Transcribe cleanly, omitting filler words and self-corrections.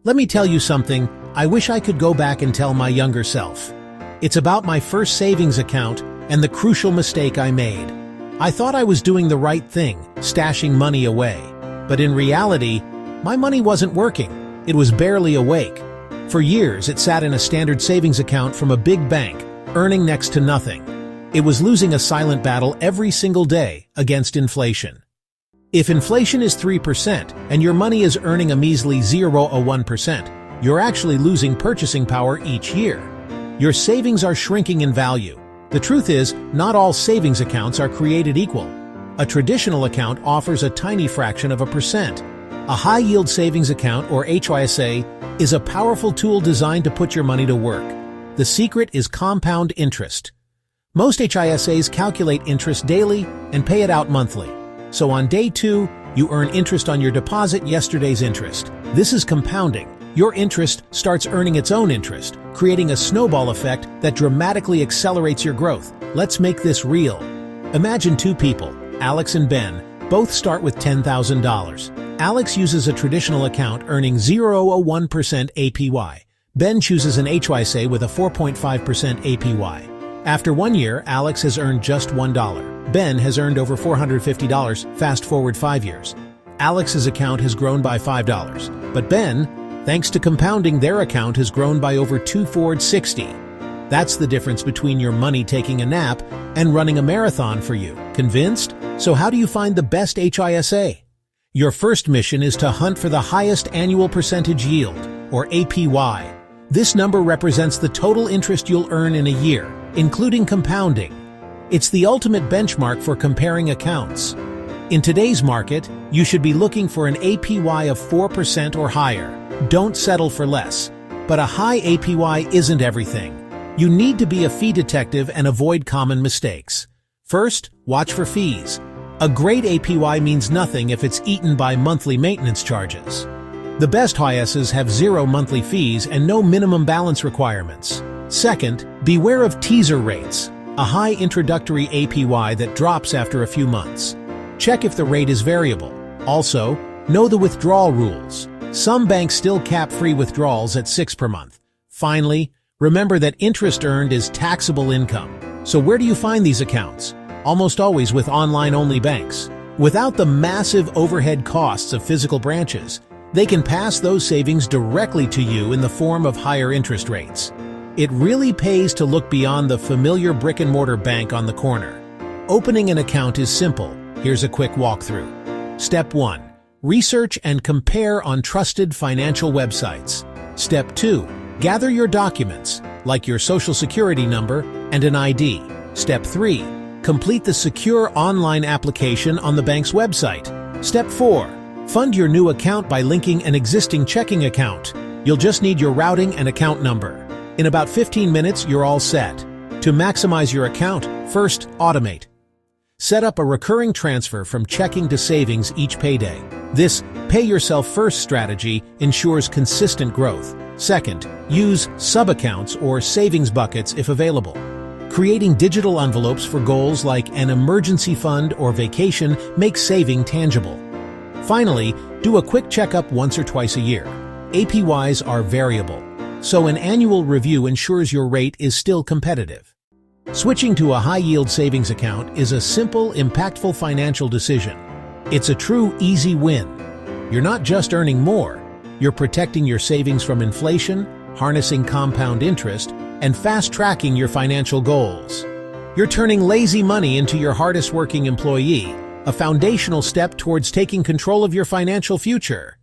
Let me tell you something I wish I could go back and tell my younger self. It's about my first savings account and the crucial mistake I made. I thought I was doing the right thing, stashing money away. But in reality, my money wasn't working. It was barely awake. For years, it sat in a standard savings account from a big bank, earning next to nothing. It was losing a silent battle every single day against inflation. If inflation is 3% and your money is earning a measly 0.01%, you're actually losing purchasing power each year. Your savings are shrinking in value. The truth is, not all savings accounts are created equal. A traditional account offers a tiny fraction of a percent. A high-yield savings account, or HYSA, is a powerful tool designed to put your money to work. The secret is compound interest. Most HISAs calculate interest daily and pay it out monthly. So on day 2, you earn interest on your deposit, yesterday's interest. This is compounding. Your interest starts earning its own interest, creating a snowball effect that dramatically accelerates your growth. Let's make this real. Imagine 2 people, Alex and Ben, both start with $10,000. Alex uses a traditional account earning 0.01% APY. Ben chooses an HYSA with a 4.5% APY. After 1 year, Alex has earned just $1. Ben has earned over $450. Fast forward 5 years. Alex's account has grown by $5. But Ben, thanks to compounding, their account has grown by over $260. That's the difference between your money taking a nap and running a marathon for you. Convinced? So how do you find the best HISA? Your first mission is to hunt for the highest annual percentage yield, or APY. This number represents the total interest you'll earn in a year, including compounding. It's the ultimate benchmark for comparing accounts. In today's market, you should be looking for an APY of 4% or higher. Don't settle for less. But a high APY isn't everything. You need to be a fee detective and avoid common mistakes. First, watch for fees. A great APY means nothing if it's eaten by monthly maintenance charges. The best HISAs have 0 monthly fees and no minimum balance requirements. Second, beware of teaser rates, a high introductory APY that drops after a few months. Check if the rate is variable. Also, know the withdrawal rules. Some banks still cap free withdrawals at 6 per month. Finally, remember that interest earned is taxable income. So where do you find these accounts? Almost always with online-only banks. Without the massive overhead costs of physical branches, they can pass those savings directly to you in the form of higher interest rates. It really pays to look beyond the familiar brick-and-mortar bank on the corner. Opening an account is simple. Here's a quick walkthrough. Step 1. Research and compare on trusted financial websites. Step 2. Gather your documents, like your social security number and an ID. Step 3. Complete the secure online application on the bank's website. Step 4. Fund your new account by linking an existing checking account. You'll just need your routing and account number. In about 15 minutes, you're all set. To maximize your account, first, automate. Set up a recurring transfer from checking to savings each payday. This pay-yourself-first strategy ensures consistent growth. Second, use sub-accounts or savings buckets if available. Creating digital envelopes for goals like an emergency fund or vacation makes saving tangible. Finally, do a quick checkup once or twice a year. APYs are variable, so an annual review ensures your rate is still competitive. Switching to a high-yield savings account is a simple, impactful financial decision. It's a true easy win. You're not just earning more, you're protecting your savings from inflation, harnessing compound interest, and fast-tracking your financial goals. You're turning lazy money into your hardest-working employee, a foundational step towards taking control of your financial future.